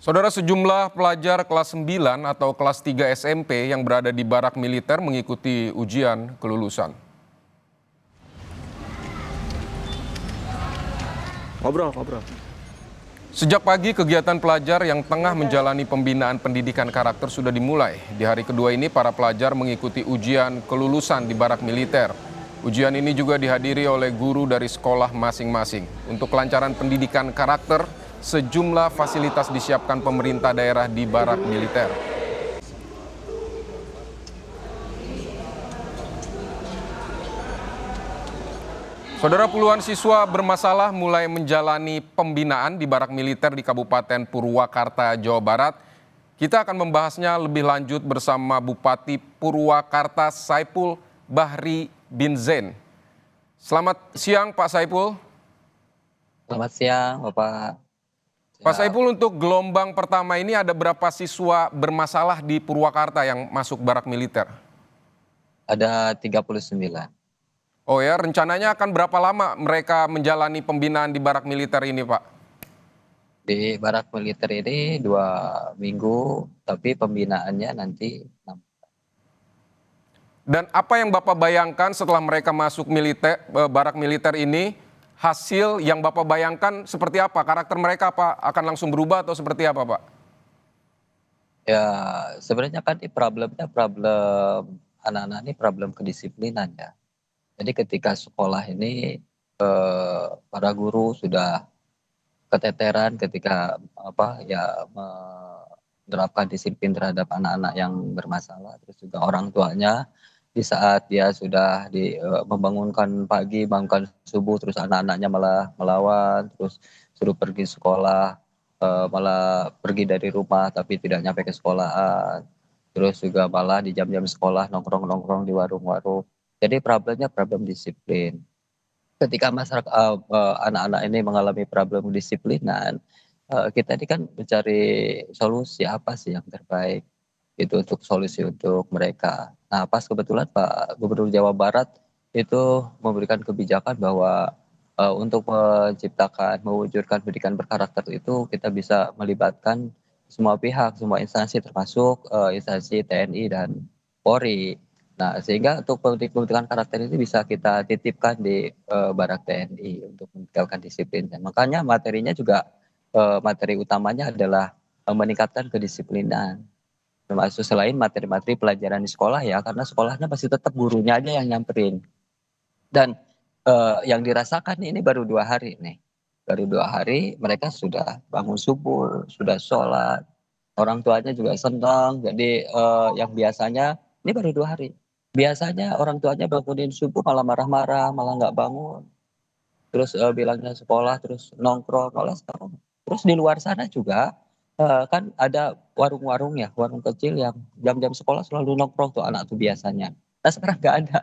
Saudara, sejumlah pelajar kelas 9 atau kelas 3 SMP yang berada di barak militer mengikuti ujian kelulusan. Ngobrol. Sejak pagi, kegiatan pelajar yang tengah menjalani pembinaan pendidikan karakter sudah dimulai. Di hari kedua ini, para pelajar mengikuti ujian kelulusan di barak militer. Ujian ini juga dihadiri oleh guru dari sekolah masing-masing. Untuk kelancaran pendidikan karakter, sejumlah fasilitas disiapkan pemerintah daerah di barak militer. Saudara, puluhan siswa bermasalah mulai menjalani pembinaan di barak militer di Kabupaten Purwakarta, Jawa Barat. Kita akan membahasnya lebih lanjut bersama Bupati Purwakarta Saipul Bahri bin Zain. Selamat siang Pak Saipul. Selamat siang, Bapak. Pak Saipul, untuk gelombang pertama ini ada berapa siswa bermasalah di Purwakarta yang masuk barak militer? Ada 39. Oh ya, rencananya akan berapa lama mereka menjalani pembinaan di barak militer ini, Pak? Di barak militer ini 2 minggu, tapi pembinaannya nanti 6. Dan apa yang Bapak bayangkan setelah mereka masuk barak militer ini, hasil yang Bapak bayangkan seperti apa? Karakter mereka apa akan langsung berubah atau seperti apa, Pak? Ya, sebenarnya kan ini problem anak-anak ini problem kedisiplinan ya. Jadi ketika sekolah ini para guru sudah keteteran ketika menerapkan disiplin terhadap anak-anak yang bermasalah, terus juga orang tuanya di saat dia sudah membangunkan pagi, bangunkan subuh, terus anak-anaknya malah melawan, terus suruh pergi sekolah, malah pergi dari rumah tapi tidak nyampe ke sekolahan, terus juga malah di jam-jam sekolah nongkrong-nongkrong di warung-warung. Jadi problemnya problem disiplin. Ketika masyarakat anak-anak ini mengalami problem disiplinan, kita ini kan mencari solusi apa sih yang terbaik itu untuk solusi untuk mereka. Nah, pas kebetulan Pak Gubernur Jawa Barat itu memberikan kebijakan bahwa untuk mewujudkan pendidikan berkarakter itu kita bisa melibatkan semua pihak, semua instansi termasuk instansi TNI dan Polri. Nah, sehingga untuk pembentukan karakter ini bisa kita titipkan di barak TNI untuk meningkatkan disiplin. Dan makanya materinya juga materi utamanya adalah meningkatkan kedisiplinan. Termasuk selain materi-materi pelajaran di sekolah ya, karena sekolahnya pasti tetap gurunya aja yang nyamperin. Dan yang dirasakan ini baru 2 hari nih. Baru 2 hari mereka sudah bangun subuh, sudah sholat, orang tuanya juga senang. Jadi yang biasanya ini baru 2 hari. Biasanya orang tuanya bangunin subuh malah marah-marah, malah nggak bangun. Terus bilangnya sekolah, terus nongkrong, malah sekarang. Terus di luar sana juga kan ada warung-warung ya, warung kecil yang jam-jam sekolah selalu nongkrong tuh anak tuh biasanya. Nah sekarang nggak ada,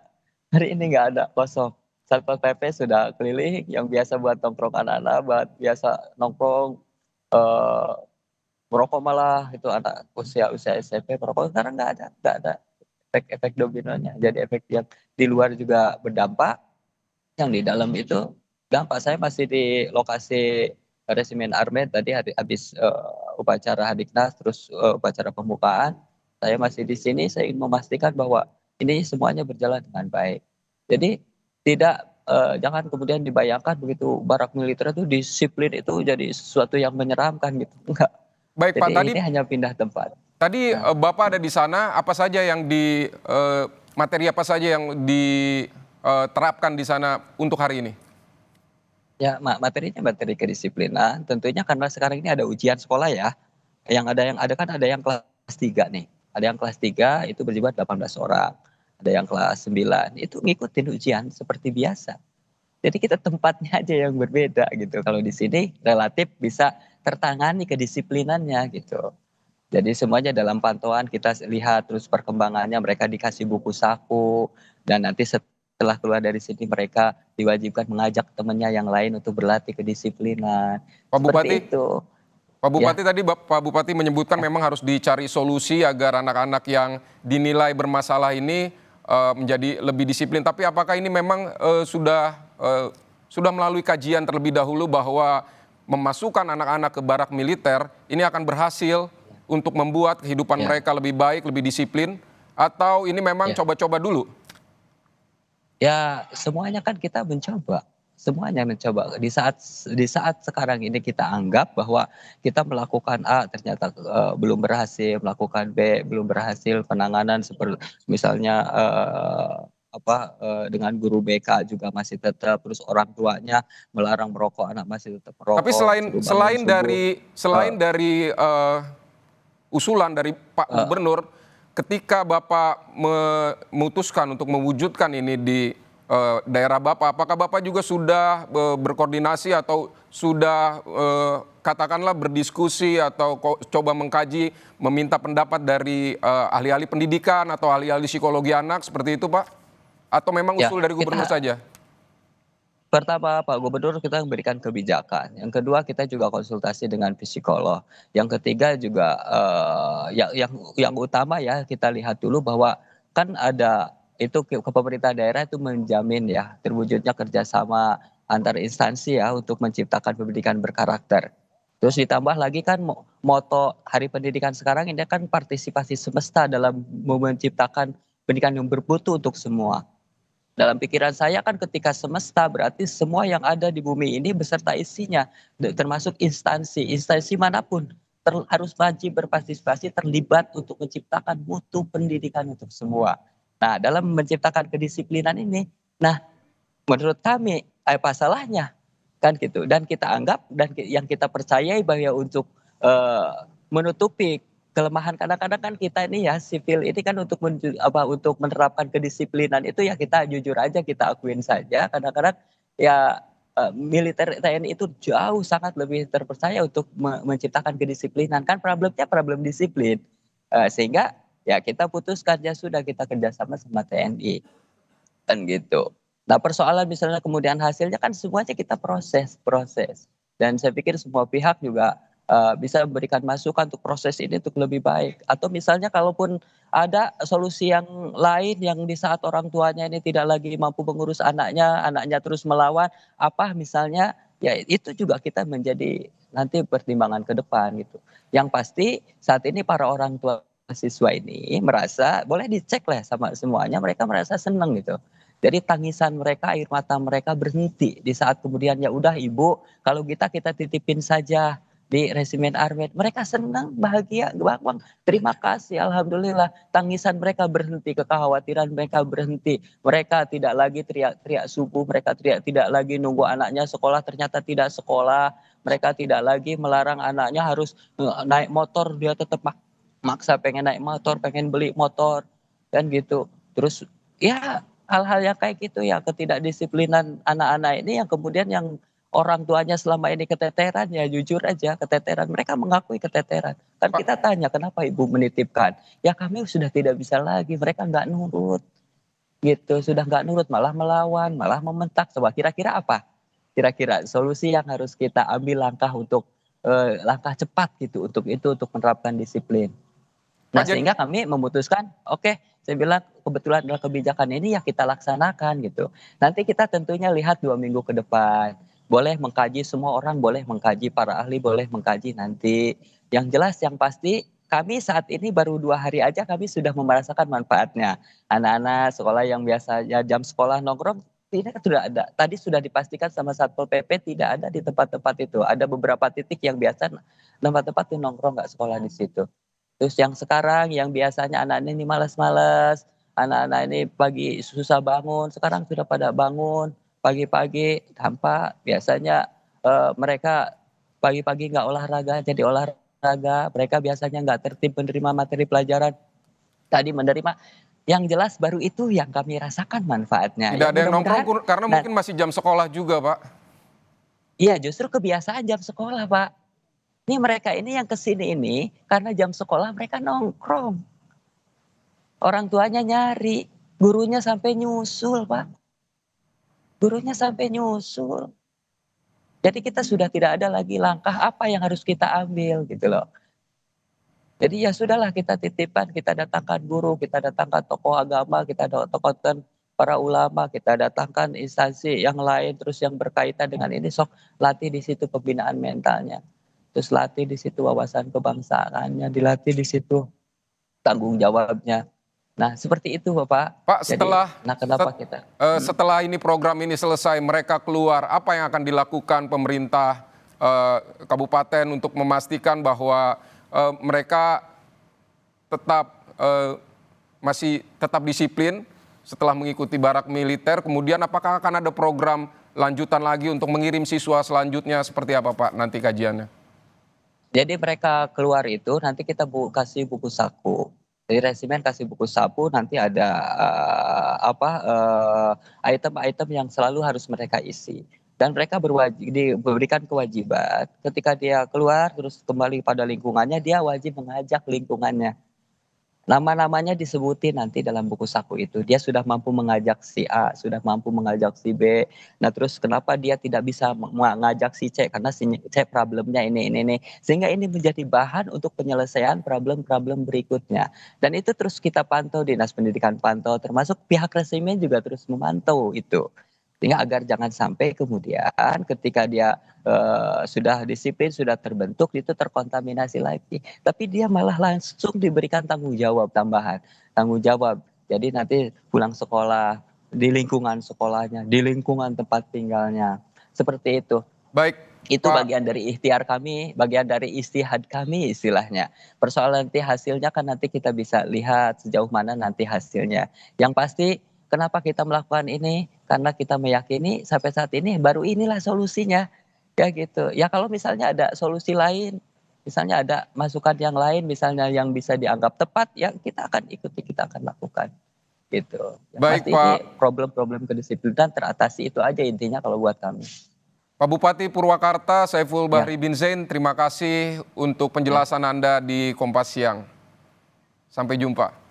hari ini nggak ada, kosong. Satpol PP sudah keliling, yang biasa buat nongkrong anak-anak, buat biasa nongkrong, eh, merokok malah itu anak usia SMP merokok, sekarang nggak ada efek-efek dominonya. Jadi efek yang di luar juga berdampak, yang di dalam itu dampak. Saya masih di lokasi Resimen Armet tadi habis upacara Hadiknas, terus upacara pembukaan. Saya masih di sini, saya ingin memastikan bahwa ini semuanya berjalan dengan baik. Jadi jangan kemudian dibayangkan begitu barak militer itu disiplin itu jadi sesuatu yang menyeramkan gitu. Enggak. Baik Pak, Jadi ini hanya pindah tempat. tadi Nah, Bapak ada di sana, apa saja yang materi apa saja yang diterapkan di sana untuk hari ini? ya materinya materi kedisiplinan. Tentunya karena sekarang ini ada ujian sekolah ya. Yang ada kan ada yang kelas 3 nih. Ada yang kelas 3 itu berjumlah 18 orang. Ada yang kelas 9 itu ngikutin ujian seperti biasa. Jadi kita tempatnya aja yang berbeda gitu. Kalau di sini relatif bisa tertangani kedisiplinannya gitu. Jadi semuanya dalam pantauan kita lihat terus perkembangannya, mereka dikasih buku saku, dan nanti setelah keluar dari sini mereka diwajibkan mengajak temannya yang lain untuk berlatih kedisiplinan. Pak Seperti Bupati, itu. Pak Ya, Bupati tadi Pak Bupati menyebutkan memang harus dicari solusi agar anak-anak yang dinilai bermasalah ini menjadi lebih disiplin. Tapi apakah ini memang sudah melalui kajian terlebih dahulu bahwa memasukkan anak-anak ke barak militer ini akan berhasil untuk membuat kehidupan Ya, mereka lebih baik, lebih disiplin, atau ini memang ya. coba-coba dulu? Ya, semuanya kan kita mencoba, semuanya mencoba. Di saat sekarang ini kita anggap bahwa kita melakukan A ternyata, belum berhasil, melakukan B belum berhasil, penanganan seperti misalnya, dengan guru BK juga masih tetap, terus orang tuanya melarang merokok, anak masih tetap Tapi merokok, selain suruh bangun selain subuh, dari eee selain dari usulan dari Pak eee, Gubernur, ketika Bapak memutuskan untuk mewujudkan ini di daerah Bapak, apakah Bapak juga sudah berkoordinasi atau sudah katakanlah berdiskusi atau coba mengkaji, meminta pendapat dari ahli-ahli pendidikan atau ahli-ahli psikologi anak seperti itu, Pak? Atau memang ya usul dari Gubernur kita saja? pertama, Pak Gubernur kita memberikan kebijakan, yang kedua kita juga konsultasi dengan psikolog, yang ketiga juga, yang utama ya kita lihat dulu bahwa kan ada itu pemerintah daerah itu menjamin ya terwujudnya kerjasama antar instansi ya untuk menciptakan pendidikan berkarakter. Terus ditambah lagi kan moto Hari Pendidikan sekarang ini kan partisipasi semesta dalam menciptakan pendidikan yang bermutu untuk semua. Dalam pikiran saya kan ketika semesta berarti semua yang ada di bumi ini beserta isinya, termasuk instansi, instansi manapun harus wajib berpartisipasi terlibat untuk menciptakan mutu pendidikan untuk semua. Nah, dalam menciptakan kedisiplinan ini, nah menurut kami apa salahnya kan gitu dan kita anggap dan yang kita percayai bahwa untuk, menutupi kelemahan kadang-kadang kan kita ini ya sipil ini kan untuk untuk menerapkan kedisiplinan itu ya kita jujur aja kita akuin saja kadang-kadang ya, militer TNI itu jauh sangat lebih terpercaya untuk menciptakan kedisiplinan kan problemnya problem disiplin, sehingga ya kita putuskan ya sudah kita kerjasama sama TNI. Kan gitu. Nah persoalan misalnya kemudian hasilnya kan semuanya kita proses proses. Dan saya pikir semua pihak juga, bisa memberikan masukan untuk proses ini untuk lebih baik. Atau misalnya kalaupun ada solusi yang lain yang di saat orang tuanya ini tidak lagi mampu mengurus anaknya, anaknya terus melawan, apa misalnya, ya itu juga kita menjadi nanti pertimbangan ke depan gitu. Yang pasti saat ini para orang tua siswa ini merasa boleh dicek lah sama semuanya mereka merasa senang gitu. Jadi tangisan mereka, air mata mereka berhenti di saat kemudian, "Ya udah Ibu, kalau kita titipin saja di resimen armet." Mereka senang, bahagia, Bang, terima kasih, alhamdulillah. Tangisan mereka berhenti, kekhawatiran mereka berhenti. Mereka tidak lagi teriak-teriak subuh, mereka tidak lagi nunggu anaknya sekolah ternyata tidak sekolah. Mereka tidak lagi melarang anaknya harus, naik motor, dia tetap maksa pengen naik motor, pengen beli motor, kan gitu. Terus ya hal-hal yang kayak gitu ya, ketidakdisiplinan anak-anak ini yang kemudian yang orang tuanya selama ini keteteran, ya jujur aja keteteran, mereka mengakui keteteran. Kan kita Pak, tanya, "Kenapa Ibu menitipkan?" "Ya kami sudah tidak bisa lagi, mereka nggak nurut." Gitu, sudah nggak nurut, malah melawan, malah membentak. Coba kira-kira apa? Kira-kira solusi yang harus kita ambil langkah untuk, langkah cepat gitu untuk itu, untuk menerapkan disiplin. Nah, Pak jadi sehingga kami memutuskan, oke, saya bilang kebetulan adalah kebijakan ini ya kita laksanakan gitu. Nanti kita tentunya lihat 2 minggu ke depan. Boleh mengkaji semua orang boleh mengkaji, para ahli boleh mengkaji nanti. Yang jelas yang pasti kami saat ini baru 2 hari aja kami sudah merasakan manfaatnya. Anak-anak sekolah yang biasanya jam sekolah nongkrong, ini kan sudah ada. Tadi sudah dipastikan sama Satpol PP tidak ada di tempat-tempat itu. Ada beberapa titik yang biasa tempat-tempat tuh nongkrong nggak sekolah di situ. Terus yang sekarang yang biasanya anak-anak ini malas-malas, anak-anak ini pagi susah bangun, sekarang sudah pada bangun pagi-pagi tanpa biasanya, mereka pagi-pagi nggak olahraga jadi olahraga, mereka biasanya nggak tertib menerima materi pelajaran, tadi menerima yang jelas baru itu yang kami rasakan manfaatnya. tidak Ya ada yang nongkrong mudah-mudahan karena nah mungkin masih jam sekolah juga, Pak. iya justru kebiasaan jam sekolah, Pak. Ini mereka ini yang ke sini ini karena jam sekolah mereka nongkrong. Orang tuanya nyari, gurunya sampai nyusul, Pak, gurunya sampai nyusul. Jadi kita sudah tidak ada lagi langkah apa yang harus kita ambil gitu loh. Jadi ya sudahlah kita titipkan, kita datangkan guru, kita datangkan tokoh agama, kita datangkan para ulama, kita datangkan instansi yang lain, terus yang berkaitan dengan ini, sok latih di situ pembinaan mentalnya. Terus latih di situ wawasan kebangsaannya, dilatih di situ tanggung jawabnya. Nah, seperti itu Bapak. Pak, Jadi, nah kenapa kita setelah ini program ini selesai, mereka keluar, apa yang akan dilakukan pemerintah kabupaten untuk memastikan bahwa mereka tetap masih tetap disiplin setelah mengikuti barak militer? Kemudian apakah akan ada program lanjutan lagi untuk mengirim siswa selanjutnya, seperti apa Pak nanti kajiannya? Jadi mereka keluar itu nanti kita kasih buku saku. Jadi resimen kasih buku saku, nanti ada item-item yang selalu harus mereka isi. Dan mereka diberikan kewajiban ketika dia keluar terus kembali pada lingkungannya, dia wajib mengajak lingkungannya. Nama-namanya disebutin nanti dalam buku saku itu. Dia sudah mampu mengajak si A, sudah mampu mengajak si B. Nah, terus kenapa dia tidak bisa mengajak si C? Karena si C problemnya ini. Sehingga ini menjadi bahan untuk penyelesaian problem-problem berikutnya. Dan itu terus kita pantau, Dinas Pendidikan pantau, termasuk pihak resimen juga terus memantau itu. Sehingga agar jangan sampai kemudian ketika dia sudah disiplin, sudah terbentuk, itu terkontaminasi lagi. Tapi dia malah langsung diberikan tanggung jawab tambahan, tanggung jawab. Jadi nanti pulang sekolah, di lingkungan sekolahnya, di lingkungan tempat tinggalnya. Seperti itu. Baik, Itu Pak. bagian dari ikhtiar kami, bagian dari istihad kami istilahnya. Persoalan nanti hasilnya kan nanti kita bisa lihat sejauh mana nanti hasilnya. Yang pasti kenapa kita melakukan ini? Karena kita meyakini sampai saat ini baru inilah solusinya. Ya gitu. Ya kalau misalnya ada solusi lain, misalnya ada masukan yang lain, misalnya yang bisa dianggap tepat, ya kita akan ikuti, kita akan lakukan. Gitu. Yang Baik pasti ini Pak. problem-problem kedisiplinan teratasi, itu aja intinya kalau buat kami. Pak Bupati Purwakarta Saiful Ya, Bahri bin Zain, terima kasih untuk ya. penjelasan Anda di Kompas Siang. Sampai jumpa.